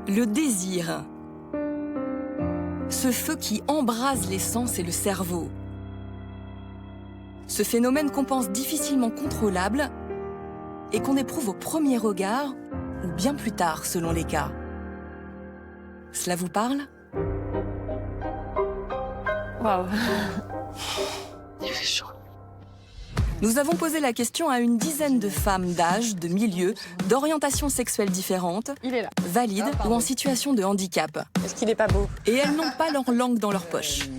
Le désir. Ce feu qui embrase les sens et le cerveau. Ce phénomène qu'on pense difficilement contrôlable et qu'on éprouve au premier regard ou bien plus tard selon les cas. Cela vous parle ? Waouh. Il fait chaud. Nous avons posé la question à une dizaine de femmes d'âge, de milieu, d'orientation sexuelle différentes, Il est là. valides ou en situation de handicap. Est-ce qu'il n'est pas beau? Et elles n'ont pas leur langue dans leur poche.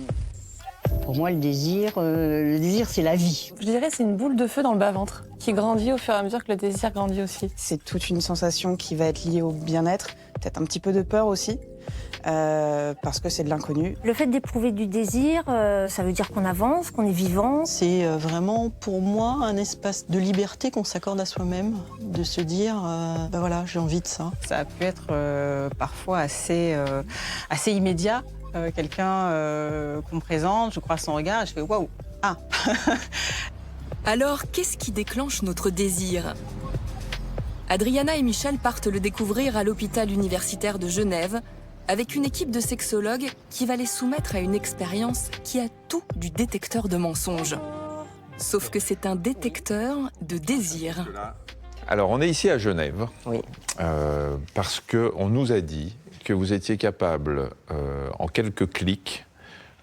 Pour moi, le désir, c'est la vie. Je dirais c'est une boule de feu dans le bas-ventre qui grandit au fur et à mesure que le désir grandit aussi. C'est toute une sensation qui va être liée au bien-être, peut-être un petit peu de peur aussi, parce que c'est de l'inconnu. Le fait d'éprouver du désir, ça veut dire qu'on avance, qu'on est vivant. C'est vraiment pour moi un espace de liberté qu'on s'accorde à soi-même, de se dire ben voilà, j'ai envie de ça. Ça a pu être parfois assez immédiat. Quelqu'un qu'on me présente, je crois son regard et je fais waouh, ah. Alors, qu'est-ce qui déclenche notre désir ? Adriana et Michel partent le découvrir à l'hôpital universitaire de Genève avec une équipe de sexologues qui va les soumettre à une expérience qui a tout du détecteur de mensonges. Sauf que c'est un détecteur de désir. Alors, on est ici à Genève, Oui. parce qu'on nous a dit que vous étiez capable, en quelques clics,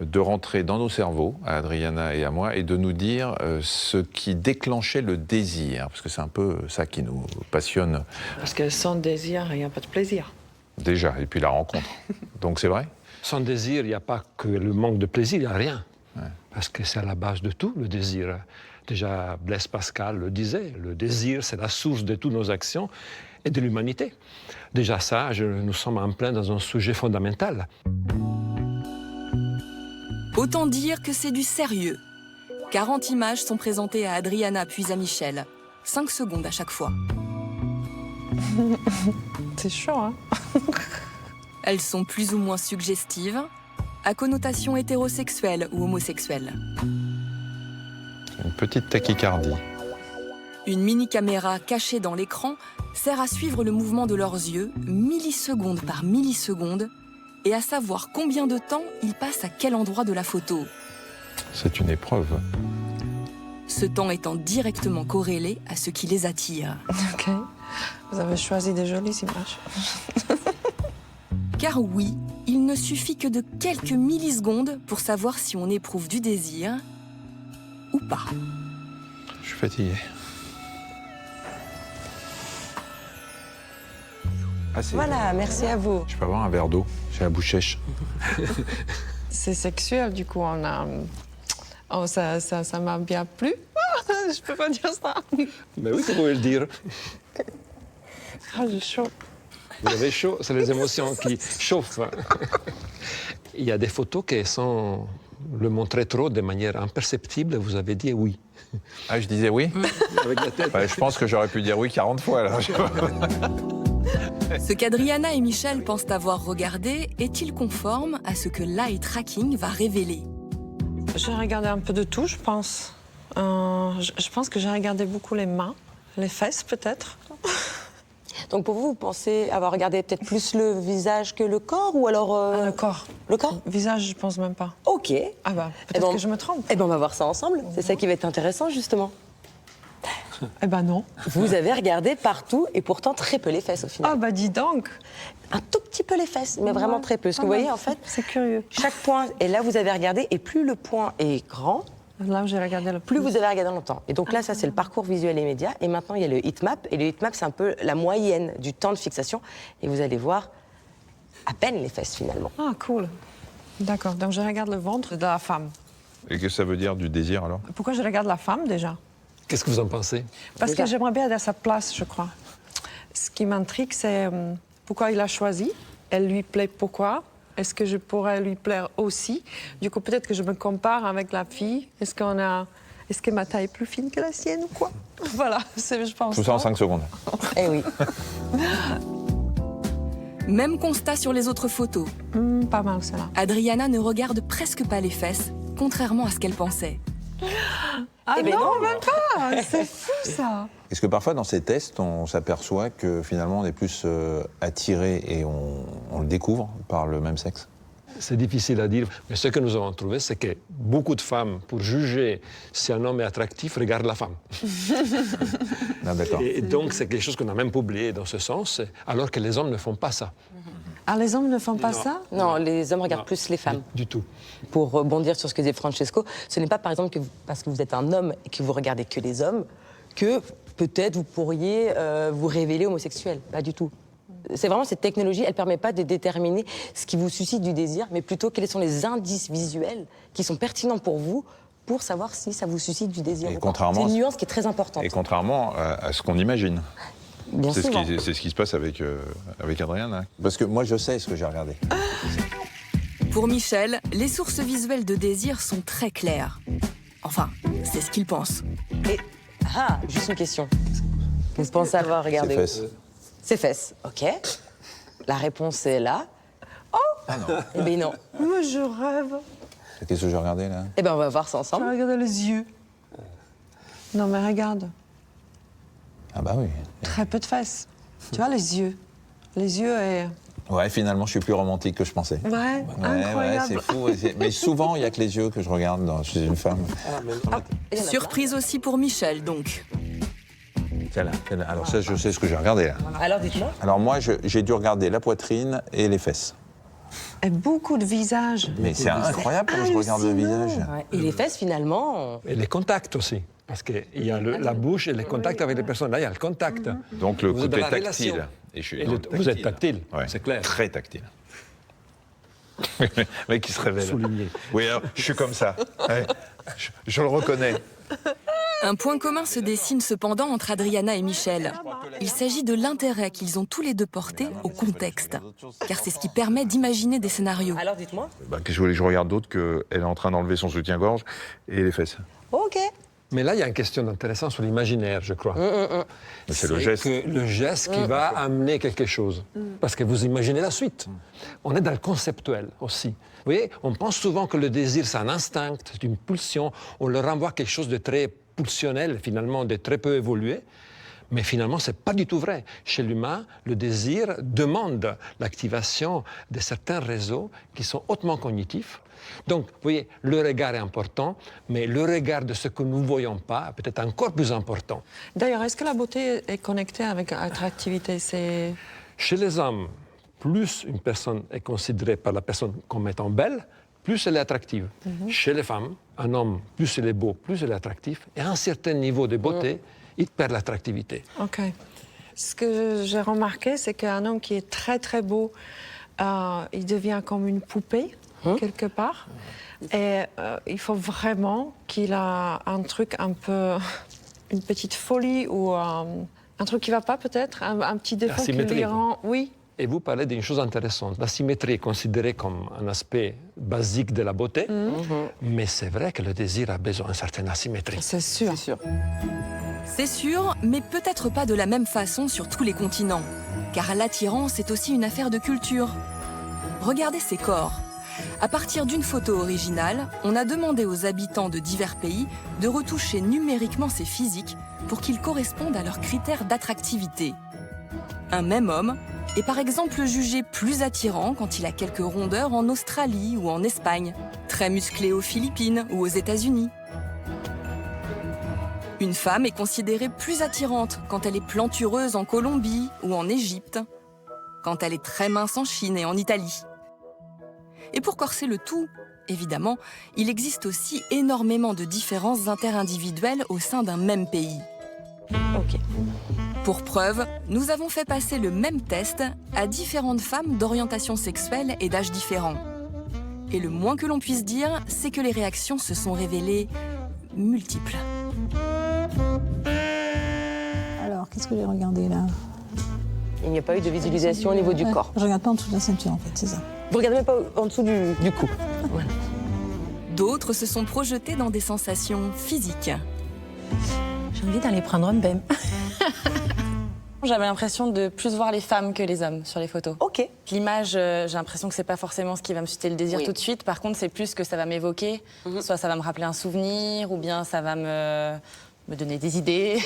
de rentrer dans nos cerveaux, à Adriana et à moi, et de nous dire ce qui déclenchait le désir, parce que c'est un peu ça qui nous passionne. Parce que sans désir, il n'y a pas de plaisir. Déjà, et puis la rencontre. Donc c'est vrai ? Sans désir, il n'y a pas que le manque de plaisir, il n'y a rien. Ouais. Parce que c'est à la base de tout, le désir. Déjà, Blaise Pascal le disait, le désir, c'est la source de toutes nos actions et de l'humanité. Déjà ça, nous sommes en plein dans un sujet fondamental. Autant dire que c'est du sérieux. 40 images sont présentées à Adriana puis à Michel. 5 secondes à chaque fois. C'est chaud, hein? Elles sont plus ou moins suggestives, à connotation hétérosexuelle ou homosexuelle. Une petite tachycardie. Une mini-caméra cachée dans l'écran sert à suivre le mouvement de leurs yeux, milliseconde par milliseconde, et à savoir combien de temps ils passent à quel endroit de la photo. C'est une épreuve. Ce temps étant directement corrélé à ce qui les attire. Ok. Vous avez choisi des jolies images. Car oui, il ne suffit que de quelques millisecondes pour savoir si on éprouve du désir ou pas. Je suis fatigué. Ah, Voilà, merci à vous. Je peux avoir un verre d'eau, j'ai la bouche sèche. C'est sexuel, du coup, on a... Oh, ça m'a bien plu. Je peux pas dire ça. Mais oui, vous pouvez le dire. Ah, j'ai chaud. Vous avez chaud, c'est les émotions qui chauffent. Il y a des photos qui sont le montraient trop de manière imperceptible, vous avez dit oui. Ah, je disais oui? Avec la tête. Je pense que j'aurais pu dire oui 40 fois, là. Ce qu'Adriana et Michel pensent avoir regardé est-il conforme à ce que l'eye tracking va révéler? J'ai regardé un peu de tout, je pense. Je pense que j'ai regardé beaucoup les mains, les fesses peut-être. Donc pour vous, vous pensez avoir regardé peut-être plus le visage que le corps ou alors... Le corps. Le corps? Visage, je pense même pas. Ok. Ah bah, peut-être que je me trompe. Eh ben on va voir ça ensemble. C'est ça qui va être intéressant, justement. Eh ben non. Vous avez regardé partout et pourtant très peu les fesses au final. Ah bah dis donc. Un tout petit peu les fesses, mais vraiment très peu. Parce que vous voyez, en fait, c'est curieux. Chaque point, et là vous avez regardé, et plus le point est grand, là où j'ai regardé le plus vous avez regardé longtemps. Et donc là, ça c'est le parcours visuel immédiat. Et maintenant, il y a le heatmap. Et le heatmap, c'est un peu la moyenne du temps de fixation. Et vous allez voir à peine les fesses finalement. Ah, cool. D'accord, donc je regarde le ventre de la femme. Et qu'est-ce que ça veut dire du désir, alors? Pourquoi je regarde la femme déjà? Qu'est-ce que vous en pensez? Parce que j'aimerais bien être à sa place, je crois. Ce qui m'intrigue, c'est pourquoi il a choisi. Elle lui plaît pourquoi? Est-ce que je pourrais lui plaire aussi? Du coup, peut-être que je me compare avec la fille. Est-ce que ma taille est plus fine que la sienne ou quoi? Voilà, je pense. Tout ça en 5 secondes. Eh oui. Même constat sur les autres photos. Pas mal, celle-là. Adriana ne regarde presque pas les fesses, contrairement à ce qu'elle pensait. Ah Eh ben non, non. même pas. C'est fou ça. Est-ce que parfois dans ces tests, on s'aperçoit que finalement on est plus attiré et on le découvre par le même sexe? C'est difficile à dire, mais ce que nous avons trouvé, c'est que beaucoup de femmes, pour juger si un homme est attractif, regardent la femme. Ah, d'accord. Et donc, c'est quelque chose qu'on a même publié dans ce sens, alors que les hommes ne font pas ça. Ah, les hommes ne font pas Non. ça? Non, les hommes regardent Non. plus les femmes. Du tout. Pour rebondir sur ce que disait Francesco, ce n'est pas par exemple parce que vous êtes un homme et que vous regardez que les hommes que peut-être vous pourriez vous révéler homosexuel. Pas du tout. C'est vraiment cette technologie, elle ne permet pas de déterminer ce qui vous suscite du désir, mais plutôt quels sont les indices visuels qui sont pertinents pour vous pour savoir si ça vous suscite du désir Et ou pas. contrairement- C'est une nuance qui est très importante. Et contrairement à ce qu'on imagine. Bien C'est souvent. c'est ce qui se passe avec Adriana. Parce que moi, je sais ce que j'ai regardé. Pour Michel, les sources visuelles de désir sont très claires. Enfin, c'est ce qu'il pense. Et, juste une question. Vous pensez avoir regardé Ses fesses. Ses fesses, ok. La réponse est là. Ah non. Eh bien non. Moi, je rêve. Qu'est-ce que j'ai regardé là? Eh bien on va voir ça Je ensemble. regarde les yeux. Non, mais regarde. Ah bah oui. Très peu de fesses. Tu vois, les yeux. Les yeux et... Ouais, finalement, je suis plus romantique que je pensais. Ouais, Ouais, incroyable. c'est fou. Mais souvent, il n'y a que les yeux que je regarde chez une femme. Il y en a Surprise aussi pour Michel, donc. Celle-là. Alors ça, je sais ce que j'ai regardé là. plein. Alors dites-moi. Alors moi, j'ai dû regarder la poitrine et les fesses. Et beaucoup de visages. Mais c'est incroyable quand je regarde le visage. Ouais. Et les fesses finalement. Et les contacts aussi. Parce qu'il y a la bouche et les contacts avec les personnes. Là, il y a le contact. Donc le Vous êtes côté dans la tactile. relation. Et je suis Et dans vous êtes tactile, Ouais, c'est clair. Très tactile. Mais qui se révèle. Souligné. Oui, alors, je suis comme ça. Ouais, je le reconnais. Un point commun se dessine cependant entre Adriana et Michel. Il s'agit de l'intérêt qu'ils ont tous les deux porté au contexte. Car c'est ce qui permet d'imaginer des scénarios. Alors dites-moi. Qu'est-ce que vous voulez que je regarde d'autre qu'elle est en train d'enlever son soutien-gorge et les fesses? Ok. Mais là, il y a une question intéressante sur l'imaginaire, je crois. C'est le geste. Que le geste qui va amener quelque chose. Parce que vous imaginez la suite. On est dans le conceptuel aussi. Vous voyez, on pense souvent que le désir, c'est un instinct, c'est une pulsion. On leur renvoie quelque chose de très pulsionnel, finalement, de très peu évolué. Mais finalement, ce n'est pas du tout vrai. Chez l'humain, le désir demande l'activation de certains réseaux qui sont hautement cognitifs. Donc, vous voyez, le regard est important, mais le regard de ce que nous ne voyons pas est peut-être encore plus important. D'ailleurs, est-ce que la beauté est connectée avec l'attractivité? C'est... Chez les hommes, plus une personne est considérée par la personne comme étant belle, plus elle est attractive. Chez les femmes, un homme, plus il est beau, plus il est attractif. Et à un certain niveau de beauté, il perd l'attractivité. OK. Ce que j'ai remarqué, c'est qu'un homme qui est très, très beau, il devient comme une poupée, quelque part. Et il faut vraiment qu'il a un truc un peu... une petite folie ou un truc qui ne va pas, peut-être, un petit défaut qui Asymétrie, lui quoi. rend... Oui. Et vous parlez d'une chose intéressante. La symétrie est considérée comme un aspect basique de la beauté, mais c'est vrai que le désir a besoin d'une certaine asymétrie. C'est sûr. C'est sûr. C'est sûr, mais peut-être pas de la même façon sur tous les continents. Car l'attirance est aussi une affaire de culture. Regardez ces corps. À partir d'une photo originale, on a demandé aux habitants de divers pays de retoucher numériquement ces physiques pour qu'ils correspondent à leurs critères d'attractivité. Un même homme est par exemple jugé plus attirant quand il a quelques rondeurs en Australie ou en Espagne, très musclé aux Philippines ou aux États-Unis. Une femme est considérée plus attirante quand elle est plantureuse en Colombie ou en Égypte, quand elle est très mince en Chine et en Italie. Et pour corser le tout, évidemment, il existe aussi énormément de différences interindividuelles au sein d'un même pays. Ok. Pour preuve, nous avons fait passer le même test à différentes femmes d'orientation sexuelle et d'âge différents. Et le moins que l'on puisse dire, c'est que les réactions se sont révélées multiples. Alors, qu'est-ce que j'ai regardé là? Il n'y a pas eu de visualisation au niveau du Ouais, corps. Je regarde pas en dessous de la ceinture en fait, c'est ça. Vous regardez même pas en dessous du cou. Voilà. D'autres se sont projetés dans des sensations physiques. J'ai envie d'aller prendre un bain. J'avais l'impression de plus voir les femmes que les hommes sur les photos. Ok. L'image, j'ai l'impression que c'est pas forcément ce qui va me susciter le désir tout de suite. Par contre, c'est plus ce que ça va m'évoquer. Soit ça va me rappeler un souvenir, ou bien ça va me donner des idées.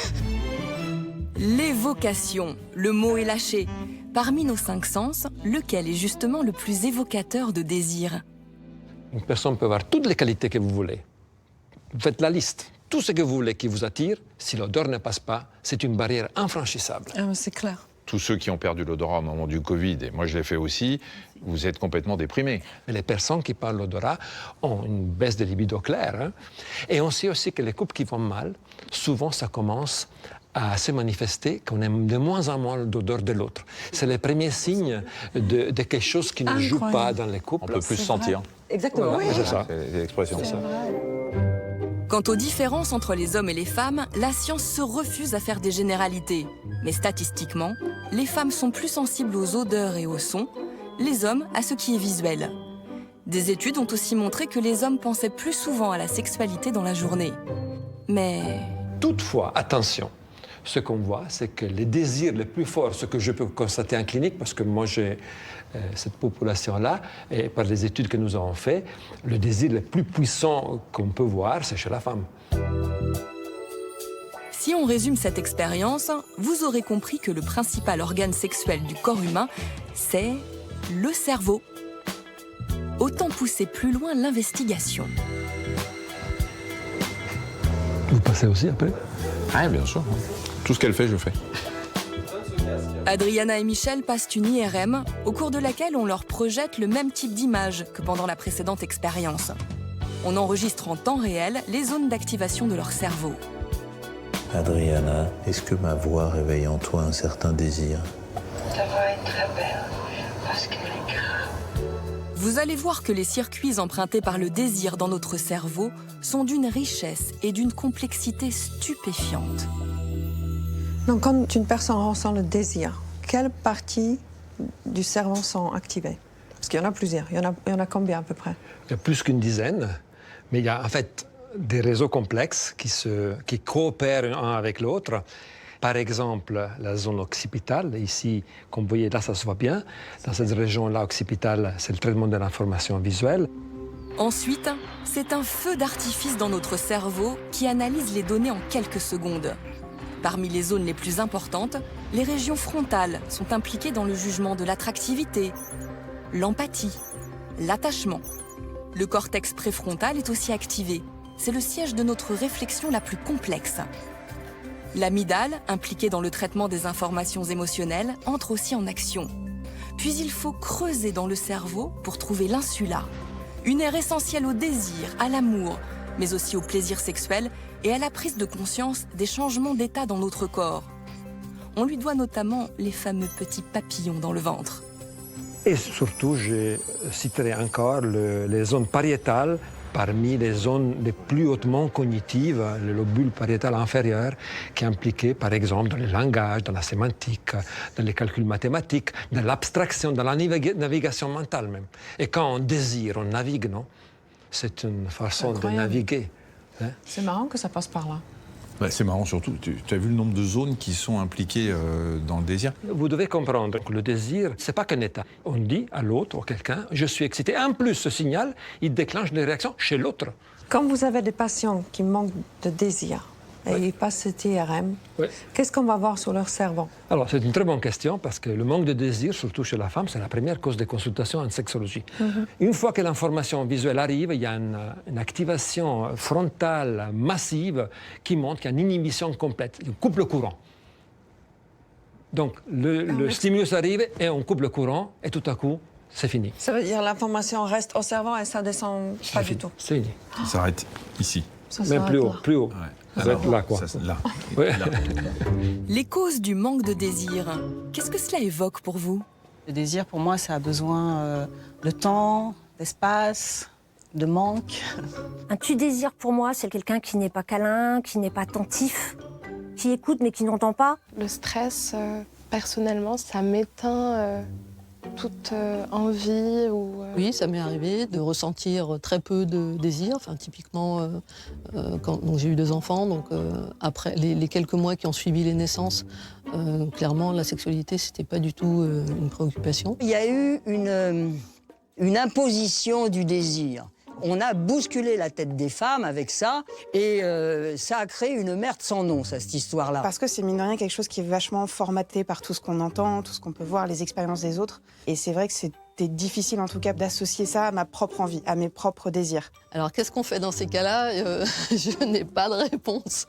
L'évocation, le mot est lâché. Parmi nos 5 sens, lequel est justement le plus évocateur de désir? Une personne peut avoir toutes les qualités que vous voulez. Vous faites la liste. Tout ce que vous voulez qui vous attire, si l'odeur ne passe pas, c'est une barrière infranchissable. Ah, c'est clair. Tous ceux qui ont perdu l'odorat au moment du Covid, et moi je l'ai fait aussi, vous êtes complètement déprimés. Mais les personnes qui parlent l'odorat ont une baisse de libido claire. Hein. Et on sait aussi que les couples qui vont mal, souvent ça commence à se manifester qu'on aime de moins en moins l'odeur de l'autre. C'est le premier signe de quelque chose qui ne joue pas dans les couples. On peut plus se sentir. Exactement. Oui, c'est ça. C'est l'expression. Quant aux différences entre les hommes et les femmes, la science se refuse à faire des généralités. Mais statistiquement, les femmes sont plus sensibles aux odeurs et aux sons, les hommes à ce qui est visuel. Des études ont aussi montré que les hommes pensaient plus souvent à la sexualité dans la journée. Mais... Toutefois, attention, ce qu'on voit, c'est que les désirs les plus forts, ce que je peux constater en clinique, parce que moi j'ai cette population-là, et par les études que nous avons faites, le désir le plus puissant qu'on peut voir, c'est chez la femme. Si on résume cette expérience, vous aurez compris que le principal organe sexuel du corps humain, c'est le cerveau. Autant pousser plus loin l'investigation. Vous passez aussi après? Ah, bien sûr. Tout ce qu'elle fait, je fais. Adriana et Michel passent une IRM, au cours de laquelle on leur projette le même type d'image que pendant la précédente expérience. On enregistre en temps réel les zones d'activation de leur cerveau. Adriana, est-ce que ma voix réveille en toi un certain désir? Ta voix est très belle, parce qu'elle est grave. Vous allez voir que les circuits empruntés par le désir dans notre cerveau sont d'une richesse et d'une complexité stupéfiante. Donc, quand une personne ressent le désir, quelles parties du cerveau sont activées? Parce qu'il y en a plusieurs. Il y en a combien à peu près? Il y a plus qu'une dizaine, mais il y a en fait des réseaux complexes qui coopèrent un avec l'autre. Par exemple, la zone occipitale, ici, comme vous voyez, là, ça se voit bien. Dans cette région-là, occipitale, c'est le traitement de l'information visuelle. Ensuite, c'est un feu d'artifice dans notre cerveau qui analyse les données en quelques secondes. Parmi les zones les plus importantes, les régions frontales sont impliquées dans le jugement de l'attractivité, l'empathie, l'attachement. Le cortex préfrontal est aussi activé. C'est le siège de notre réflexion la plus complexe. L'amygdale, impliquée dans le traitement des informations émotionnelles, entre aussi en action. Puis il faut creuser dans le cerveau pour trouver l'insula, une aire essentielle au désir, à l'amour, mais aussi au plaisir sexuel et à la prise de conscience des changements d'état dans notre corps. On lui doit notamment les fameux petits papillons dans le ventre. Et surtout, je citerai encore les zones pariétales, parmi les zones les plus hautement cognitives, le lobule pariétal inférieur, qui est impliqué, par exemple, dans le langage, dans la sémantique, dans les calculs mathématiques, dans l'abstraction, dans la navigation mentale même. Et quand on désire, on navigue, non? C'est une façon de naviguer. Hein? C'est marrant que ça passe par là. Ouais, c'est marrant surtout. Tu as vu le nombre de zones qui sont impliquées dans le désir? Vous devez comprendre que le désir, c'est pas qu'un état. On dit à l'autre ou à quelqu'un, je suis excité. En plus, ce signal, il déclenche des réactions chez l'autre. Quand vous avez des patients qui manquent de désir et ils passent cette IRM, qu'est-ce qu'on va voir sur leur cerveau? Alors, c'est une très bonne question parce que le manque de désir, surtout chez la femme, c'est la première cause de consultation en sexologie. Une fois que l'information visuelle arrive, il y a une activation frontale massive qui montre qu'il y a une inhibition complète. On coupe le courant. Donc, le stimulus arrive et on coupe le courant et tout à coup, c'est fini. Ça veut dire que l'information reste au cerveau et ça descend pas du tout. C'est fini. Ça s'arrête ici. Même plus haut, plus haut. Ouais. Ça va être là, quoi. Là. Ouais. Là. Les causes du manque de désir, qu'est-ce que cela évoque pour vous? Le désir, pour moi, ça a besoin de temps, d'espace, de manque. Un tu-désir, pour moi, c'est quelqu'un qui n'est pas câlin, qui n'est pas attentif, qui écoute mais qui n'entend pas. Le stress, personnellement, ça m'éteint toute envie ou Oui, ça m'est arrivé de ressentir très peu de désir. Enfin, typiquement, donc j'ai eu 2 enfants, donc après les quelques mois qui ont suivi les naissances, clairement, la sexualité, c'était pas du tout une préoccupation. Il y a eu une imposition du désir. On a bousculé la tête des femmes avec ça, et ça a créé une merde sans nom, ça, cette histoire-là. Parce que c'est mine de rien quelque chose qui est vachement formaté par tout ce qu'on entend, tout ce qu'on peut voir, les expériences des autres. Et c'est vrai que c'était difficile en tout cas d'associer ça à ma propre envie, à mes propres désirs. Alors qu'est-ce qu'on fait dans ces cas-là? Je n'ai pas de réponse.